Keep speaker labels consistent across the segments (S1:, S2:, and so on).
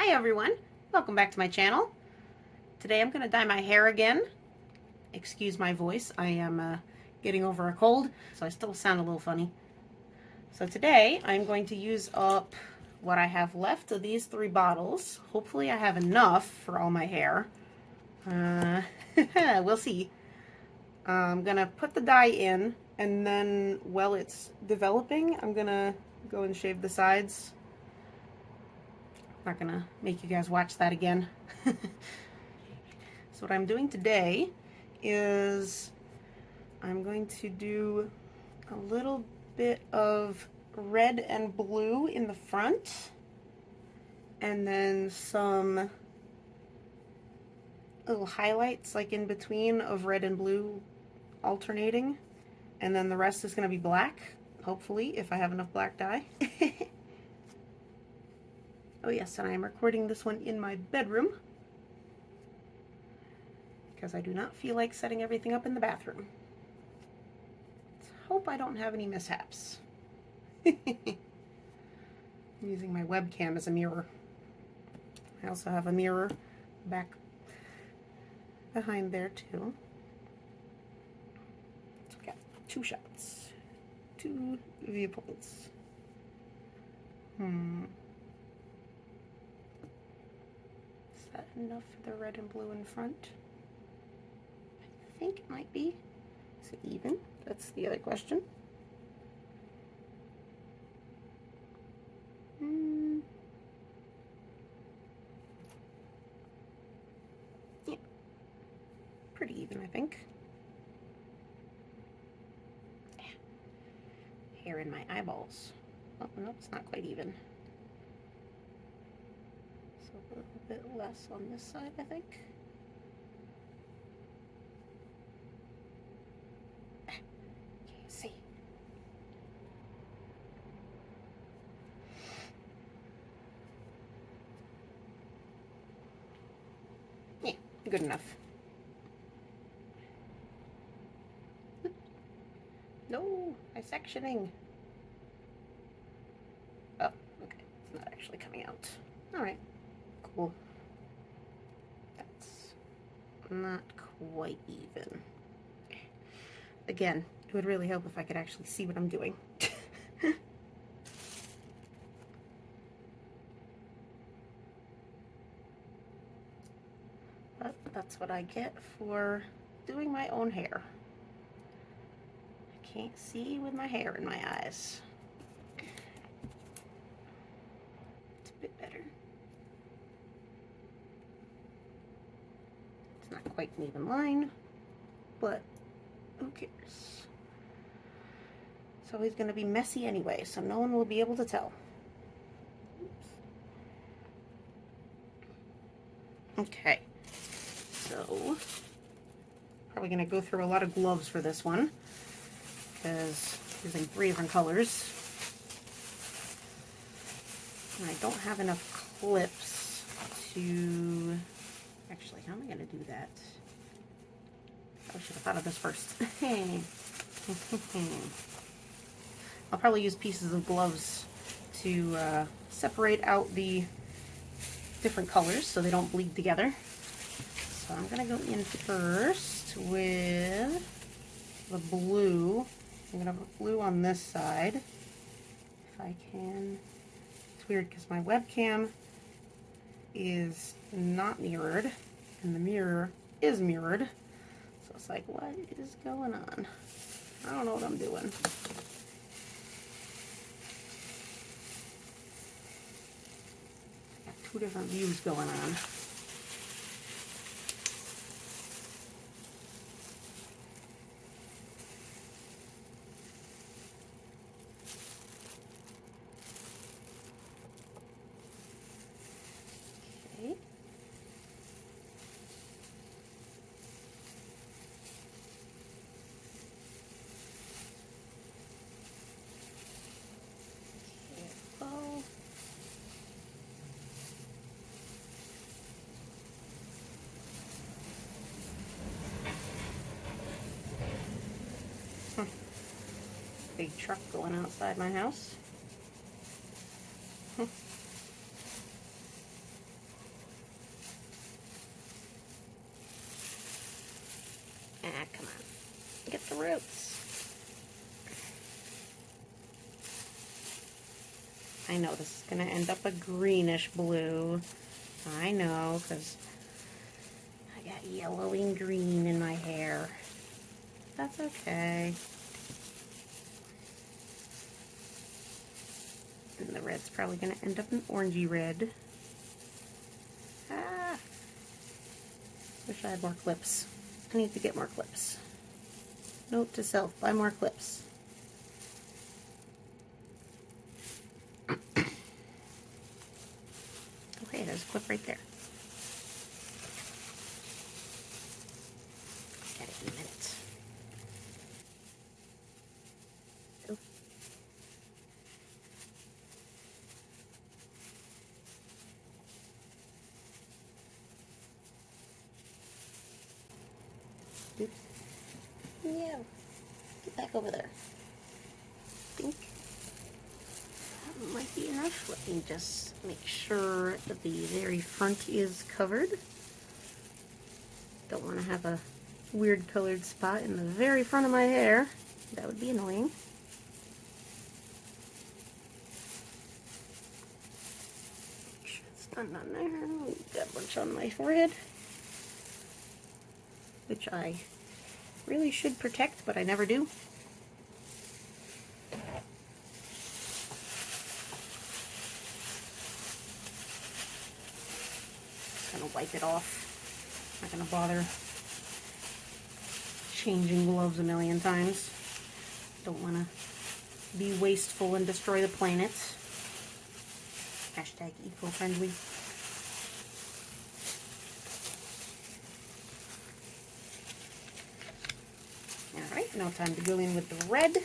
S1: Hi everyone, welcome back to my channel. Today I'm going to dye my hair again. Excuse my voice, I am getting over a cold, so I still sound a little funny. So today I'm going to use up what I have left of these 3 bottles. Hopefully I have enough for all my hair. We'll see. I'm going to put the dye in, and then while it's developing, I'm going to go and shave the sides. Not gonna make you guys watch that again. So what I'm doing today is I'm going to do a little bit of red and blue in the front, and then some little highlights like in between of red and blue alternating, and then the rest is going to be black, hopefully, if I have enough black dye. Oh yes, and I am recording this one in my bedroom because I do not feel like setting everything up in the bathroom. Let's hope I don't have any mishaps. I'm using my webcam as a mirror. I also have a mirror back behind there too. So I got 2 shots, 2 viewpoints. Is that enough for the red and blue in front? I think it might be. Is it even? That's the other question. Yeah. Pretty even, I think. Yeah. Hair in my eyeballs. Oh, no, it's not quite even. So a little bit less on this side, I think. Can't see. Yeah, good enough. No, my sectioning. Oh, okay, it's not actually coming out. All right, cool. That's not quite even. Again, it would really help if I could actually see what I'm doing. But that's what I get for doing my own hair. I can't see with my hair in my eyes. It's a bit better. It's not quite an even line, but who cares? It's always going to be messy anyway, so no one will be able to tell. Oops. Okay, so probably going to go through a lot of gloves for this one because I'm using 3 different colors. And I don't have enough clips to... Actually, how am I going to do that? I should have thought of this first. I'll probably use pieces of gloves to separate out the different colors so they don't bleed together. So I'm going to go in first with the blue. I'm going to have blue on this side, if I can. It's weird because my webcam is not mirrored, and the mirror is mirrored. So it's like, what is going on? I don't know what I'm doing. Got 2 different views going on. Okay. Careful. Big truck going outside my house. I know this is going to end up a greenish blue. I know, because I got yellow and green in my hair. That's okay. And the red's probably going to end up an orangey red. Ah! Wish I had more clips. I need to get more clips. Note to self, buy more clips. Okay, there's a clip right there. Get it in a minute. Oh. Oops. Yeah. Get back over there. I think that might be enough. Let me just make sure that the very front is covered. Don't want to have a weird colored spot in the very front of my hair. That would be annoying. Make sure it's not on there. Got a bunch on my forehead, which I really should protect, but I never do. Just gonna wipe it off. Not gonna bother changing gloves a million times. Don't want to be wasteful and destroy the planet. Hashtag eco-friendly. Alright, now time to go in with the red.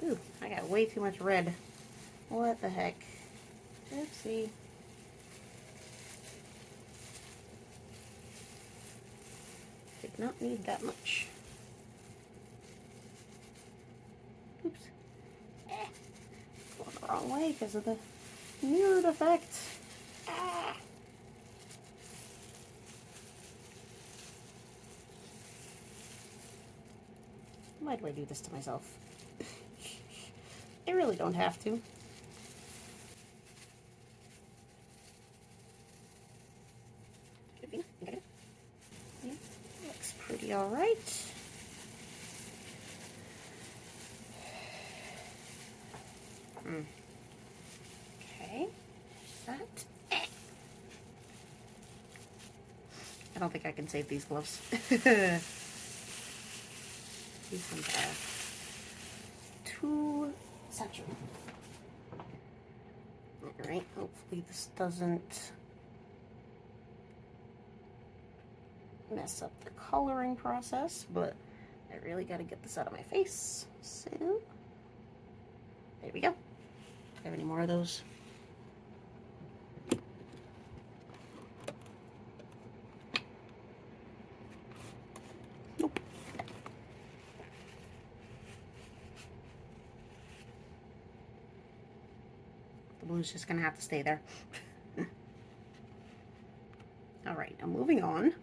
S1: Ooh, I got way too much red. What the heck? Oopsie. Did not need that much. Oops. Going the wrong way because of the mirrored effect. Ah. Why do I do this to myself? I really don't have to. Yeah, looks pretty alright. Okay, that. I don't think I can save these gloves. These ones are too saturated. Alright, hopefully this doesn't mess up the coloring process, but I really gotta get this out of my face. So, there we go. Do I have any more of those? Nope. The blue's just gonna have to stay there. Alright, now moving on.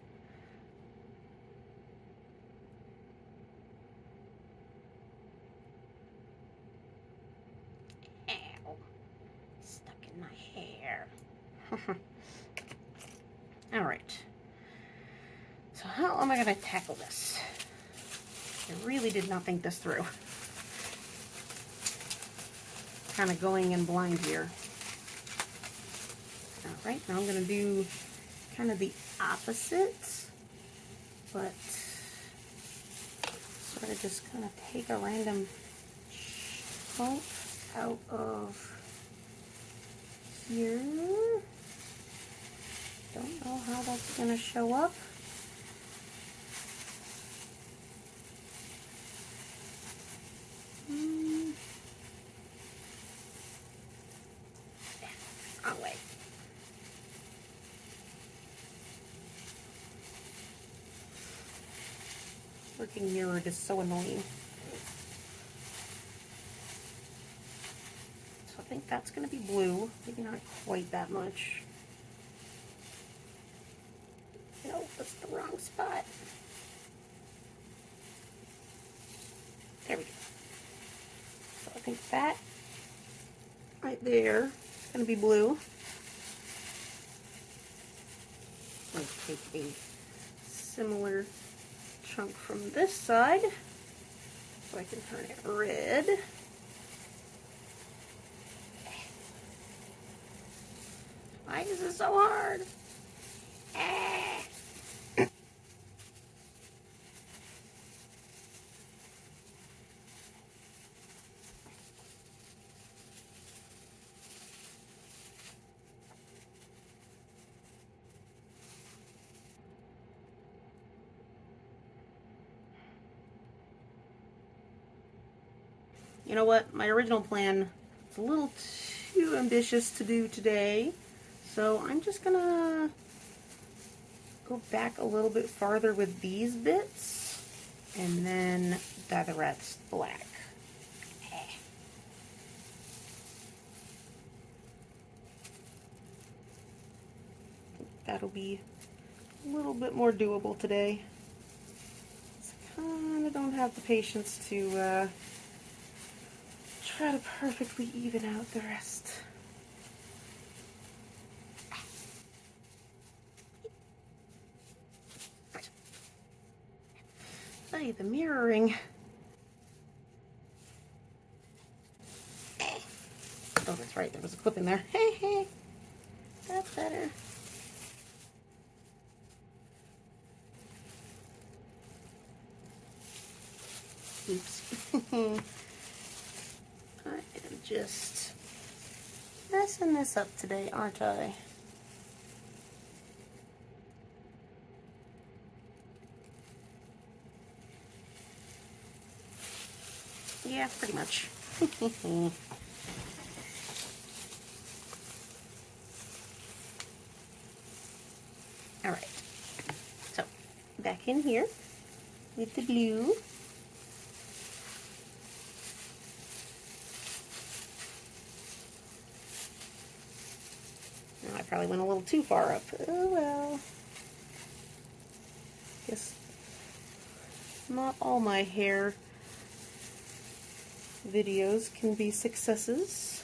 S1: Ow. Stuck in my hair. Alright. So how am I going to tackle this? I really did not think this through. Kind of going in blind here. Alright, now I'm going to do kind of the opposite, but sort of just kind of take a random chunk out of here. Don't know how that's going to show up. Wrong way. Working mirrored is so annoying. So I think that's going to be blue. Maybe not quite that much. No, that's the wrong spot. There we go. So I think that right there is going to be blue. I'm going to take a similar chunk from this side so I can turn it red. Why is it so hard? You know what? My original plan is a little too ambitious to do today, so I'm just gonna go back a little bit farther with these bits and then dye the rest black. That'll be a little bit more doable today. I kind of don't have the patience to try to perfectly even out the rest. Hey, the mirroring. Oh, that's right, there was a clip in there. Hey, hey, that's better. Oops. I am just messing this up today, aren't I? Yeah, pretty much. Alright, so back in here with the blue. Now I probably went a little too far up. Oh well. Guess not all my hair videos can be successes.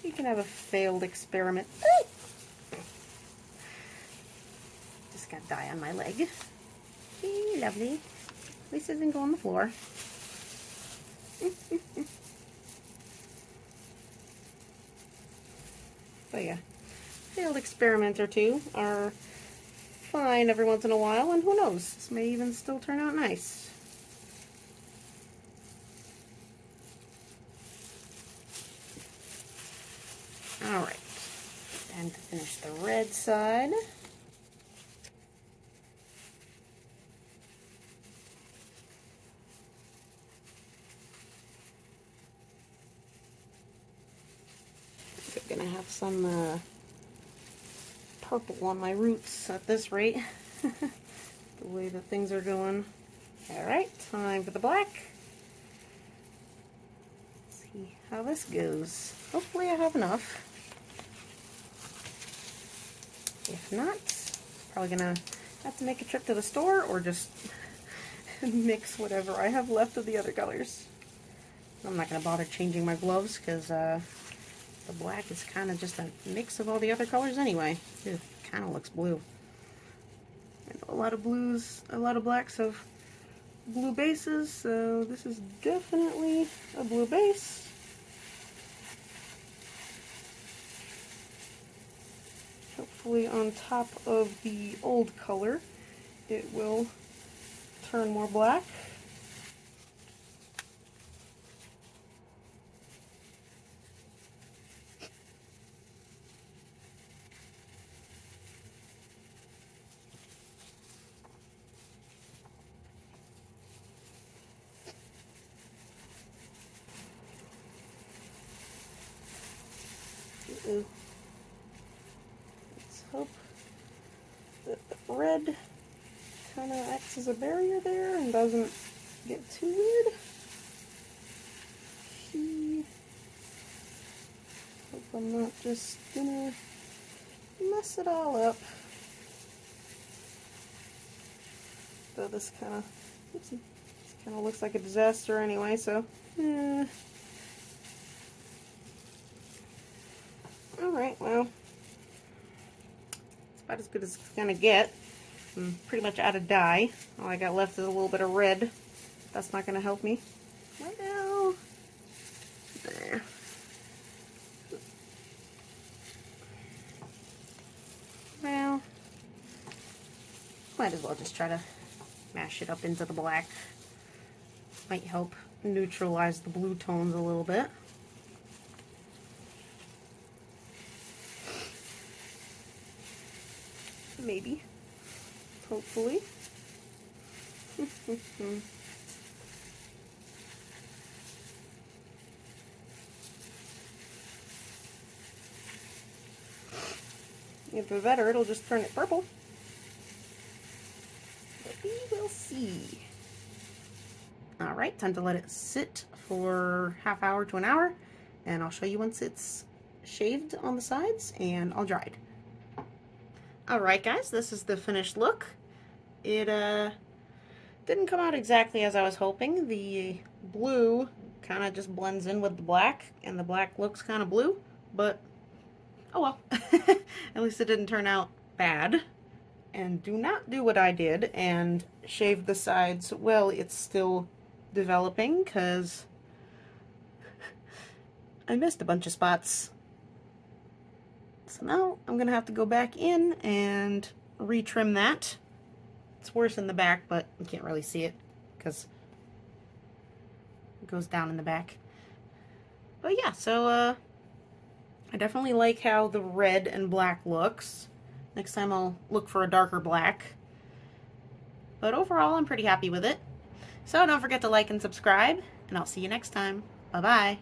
S1: You can have a failed experiment. Just got dye on my leg. Hey, lovely. At least it didn't go on the floor. But yeah, failed experiment or two are fine every once in a while, and who knows, this may even still turn out nice. Alright, and to finish the red side, I'm gonna have some purple on my roots at this rate, the way that things are going. Alright, time for the black. Let's see how this goes. Hopefully I have enough. If not, probably gonna have to make a trip to the store or just mix whatever I have left of the other colors. I'm not gonna bother changing my gloves because the black is kind of just a mix of all the other colors anyway. It kind of looks blue. And a lot of blues, a lot of blacks have blue bases, so this is definitely a blue base. Hopefully on top of the old color it will turn more black. Let's hope that the red kind of acts as a barrier there and doesn't get too weird. Hope I'm not just gonna mess it all up. Though this kind of looks like a disaster anyway, so Alright, well, it's about as good as it's gonna get. I'm pretty much out of dye. All I got left is a little bit of red. That's not gonna help me. Right now. There. Well, might as well just try to mash it up into the black. Might help neutralize the blue tones a little bit. Maybe. Hopefully. If it's better, it'll just turn it purple. But we will see. Alright, time to let it sit for half hour to an hour, and I'll show you once it's shaved on the sides and all dried. Alright guys, this is the finished look. It didn't come out exactly as I was hoping. The blue kind of just blends in with the black, and the black looks kind of blue, but oh well. At least it didn't turn out bad. And do not do what I did and shave the sides while it's still developing, because I missed a bunch of spots. So now I'm gonna have to go back in and retrim that. It's worse in the back, but you can't really see it because it goes down in the back. But yeah, so I definitely like how the red and black looks. Next time I'll look for a darker black. But overall, I'm pretty happy with it. So don't forget to like and subscribe, and I'll see you next time. Bye-bye.